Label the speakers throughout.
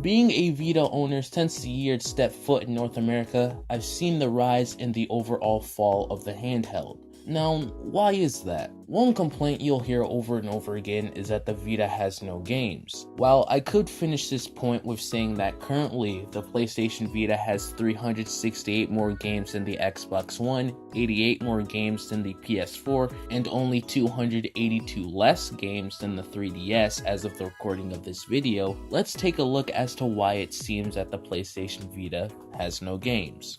Speaker 1: Being a Vita owner since the year it stepped foot in North America, I've seen the rise in the overall fall of the handheld. Now, why is that? One complaint you'll hear over and over again is that the Vita has no games. While I could finish this point with saying that currently the PlayStation Vita has 368 more games than the Xbox One, 88 more games than the PS4, and only 282 less games than the 3DS as of the recording of this video, let's take a look as to why it seems that the PlayStation Vita has no games.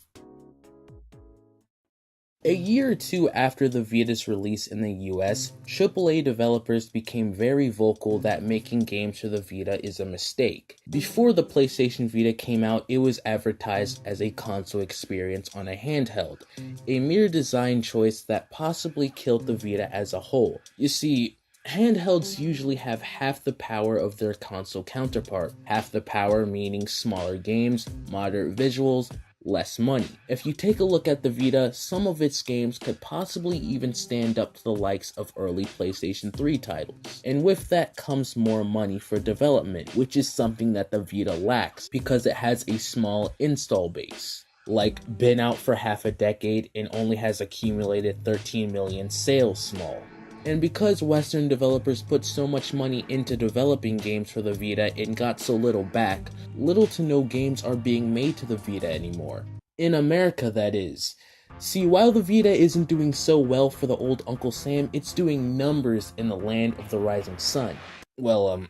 Speaker 1: A year or two after the Vita's release in the US, AAA developers became very vocal that making games for the Vita is a mistake. Before the PlayStation Vita came out, it was advertised as a console experience on a handheld, a mere design choice that possibly killed the Vita as a whole. You see, handhelds usually have half the power of their console counterpart, half the power meaning smaller games, moderate visuals, less money. If you take a look at the Vita, some of its games could possibly even stand up to the likes of early PlayStation 3 titles. And with that comes more money for development, which is something that the Vita lacks because it has a small install base. Like, been out for half a decade and only has accumulated 13 million sales small. And because Western developers put so much money into developing games for the Vita and got so little back, little to no games are being made to the Vita anymore. In America, that is. See, while the Vita isn't doing so well for the old Uncle Sam, it's doing numbers in the land of the rising sun. Well,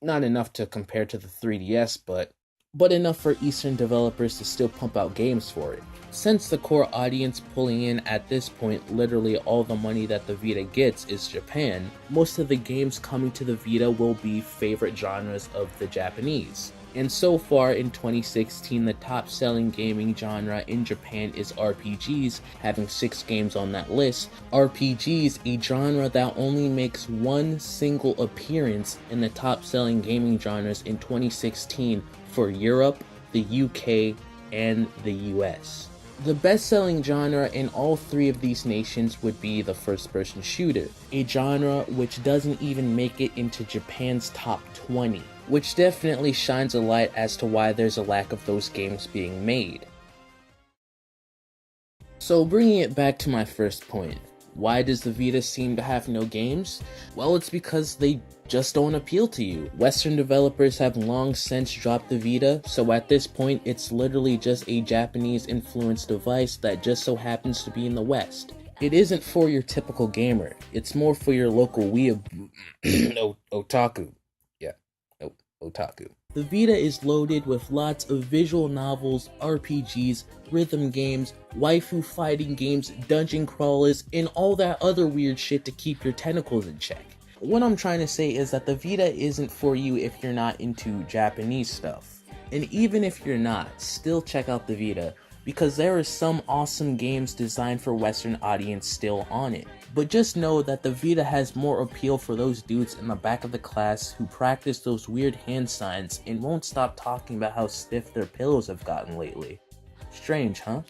Speaker 1: not enough to compare to the 3DS, but enough for Eastern developers to still pump out games for it. Since the core audience pulling in at this point literally all the money that the Vita gets is Japan, most of the games coming to the Vita will be favorite genres of the Japanese. And so far in 2016, the top selling gaming genre in Japan is RPGs, having 6 games on that list. RPGs, a genre that only makes one single appearance in the top selling gaming genres in 2016 for Europe, the UK, and the US. The best-selling genre in all 3 of these nations would be the first-person shooter, a genre which doesn't even make it into Japan's top 20, which definitely shines a light as to why there's a lack of those games being made. So bringing it back to my first point, why does the Vita seem to have no games? Well, it's because they just don't appeal to you. Western developers have long since dropped the Vita, so at this point it's literally just a Japanese-influenced device that just so happens to be in the West. It isn't for your typical gamer, it's more for your local otaku. Otaku. The Vita is loaded with lots of visual novels, RPGs, rhythm games, waifu fighting games, dungeon crawlers, and all that other weird shit to keep your tentacles in check. What I'm trying to say is that the Vita isn't for you if you're not into Japanese stuff. And even if you're not, still check out the Vita, because there are some awesome games designed for Western audience still on it. But just know that the Vita has more appeal for those dudes in the back of the class who practice those weird hand signs and won't stop talking about how stiff their pillows have gotten lately. Strange, huh?